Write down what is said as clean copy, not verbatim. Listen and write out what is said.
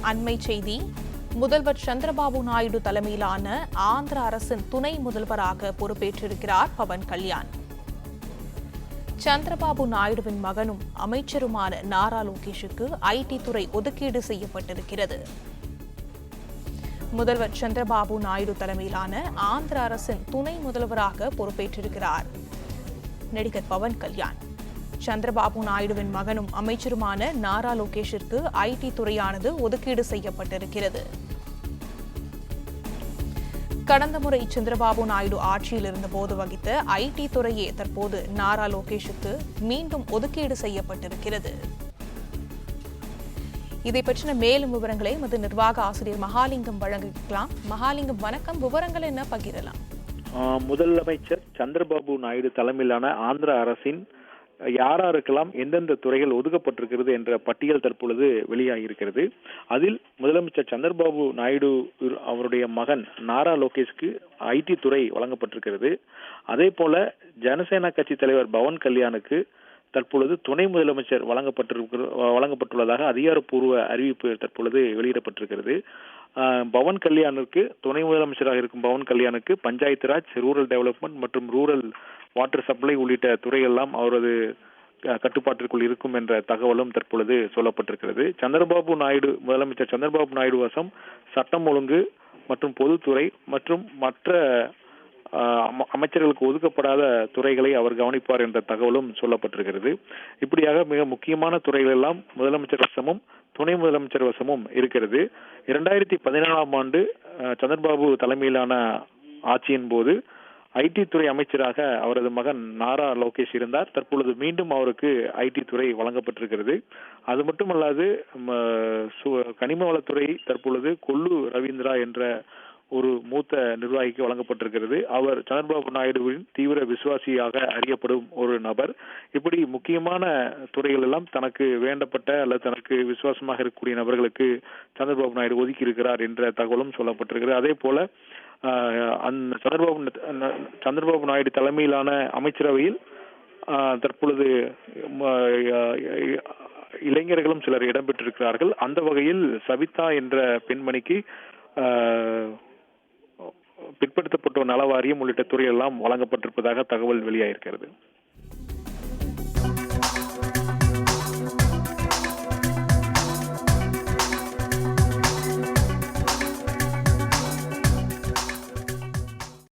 அண்மை செய்தி. முதல்வர் சந்திரபாபு நாயுடு தலைமையிலான ஆந்திர அரசின் துணை முதல்வராக பொறுப்பேற்றிருக்கிறார் பவன் கல்யாண். சந்திரபாபு நாயுடுவின் மகனும் அமைச்சருமான நாரா லோகேஷுக்கு ஐடி துறை ஒதுக்கீடு செய்யப்பட்டிருக்கிறது. முதல்வர் சந்திரபாபு நாயுடு தலைமையிலான ஆந்திர அரசின் துணை முதல்வராக பொறுப்பேற்றிருக்கிறார் நடிகர் பவன் கல்யாண். சந்திரபாபு நாயுடுவின் மகனும் அமைச்சருமான நாரா லோகேஷிற்கு ஐடி துறையானது ஒதுக்கீடு செய்யப்பட்டிருக்கிறது. கடந்த முறை சந்திரபாபு நாயுடு ஆட்சியில் இருந்தபோது வகித்த ஐடி துறையே தற்போது நாரா லோகேஷுக்கு மீண்டும் ஒதுக்கீடு செய்யப்பட்டிருக்கிறது. இதை பற்றின மேலும் விவரங்களை எமது நிர்வாக ஆசிரியர் மகாலிங்கம் வழங்கிக்கலாம். மகாலிங்கம் வணக்கம், விவரங்கள் என்ன பகிரலாம்? முதலமைச்சர் சந்திரபாபு நாயுடு தலைமையிலான ஆந்திர அரசின் யாராருக்கெல்லாம் எந்தெந்த துறைகள் ஒதுக்கப்பட்டிருக்கிறது என்ற பட்டியல் தற்பொழுது வெளியாகியிருக்கிறது. அதில் முதலமைச்சர் சந்திரபாபு நாயுடு அவருடைய மகன் நாரா லோகேஷ்க்கு ஐடி துறை வழங்கப்பட்டிருக்கிறது. அதே போல ஜனசேனா கட்சி தலைவர் பவன் கல்யாணுக்கு தற்பொழுது துணை முதலமைச்சர் வழங்கப்பட்டுள்ளதாக அதிகாரப்பூர்வ அறிவிப்பு தற்பொழுது வெளியிடப்பட்டிருக்கிறது. பவன் கல்யாணுக்கு துணை முதலமைச்சராக இருக்கும் பவன் கல்யாணுக்கு பஞ்சாயத்து ராஜ், ரூரல் டெவலப்மெண்ட் மற்றும் ரூரல் வாட்டர் சப்ளை உள்ளிட்ட துறையெல்லாம் அவரது கட்டுப்பாட்டிற்குள் இருக்கும் என்ற தகவலும் தற்பொழுது சொல்லப்பட்டிருக்கிறது. முதலமைச்சர் சந்திரபாபு நாயுடு வசம் சட்டம் ஒழுங்கு மற்றும் பொதுத்துறை மற்றும் மற்ற அமைச்சர்களுக்கு ஒதுக்கப்படாத துறைகளை அவர் கவனிப்பார் என்ற தகவலும் சொல்லப்பட்டிருக்கிறது. இப்படியாக மிக முக்கியமான துறைகள் எல்லாம் முதலமைச்சர் வசமும் துணை முதலமைச்சர் வசமும் இருக்கிறது. 2017ஆம் ஆண்டு சந்திரபாபு தலைமையிலான ஆட்சியின் போது ஐடி துறை அமைச்சராக அவரது மகன் நாரா லோகேஷ் இருந்தார். தற்பொழுது மீண்டும் அவருக்கு ஐடி துறை வழங்கப்பட்டிருக்கிறது. அது மட்டுமல்லாது கனிம வளத்துறை தற்பொழுது கொல்லு ரவீந்திரா என்ற ஒரு மூத்த நிர்வாகிக்கு வழங்கப்பட்டிருக்கிறது. அவர் சந்திரபாபு நாயுடுவின் தீவிர விசுவாசியாக அறியப்படும் ஒரு நபர். இப்படி முக்கியமான துறைகள் எல்லாம் தனக்கு வேண்டப்பட்ட அல்லது தனக்கு விசுவாசமாக இருக்கக்கூடிய நபர்களுக்கு சந்திரபாபு நாயுடு ஒதுக்கி இருக்கிறார் என்ற தகவலும் சொல்லப்பட்டிருக்கிறது. அதே போல சந்திரபாபு நாயுடு தலைமையிலான அமைச்சரவையில் தற்பொழுது இளைஞர்களும் சிலர் இடம்பெற்றிருக்கிறார்கள். அந்த வகையில் சவிதா என்ற பெண்மணிக்கு பிற்படுத்தப்பட்டோர் நல வாரியம் உள்ளிட்ட துறையெல்லாம் வழங்கப்பட்டிருப்பதாக தகவல் வெளியாகிருக்கிறது.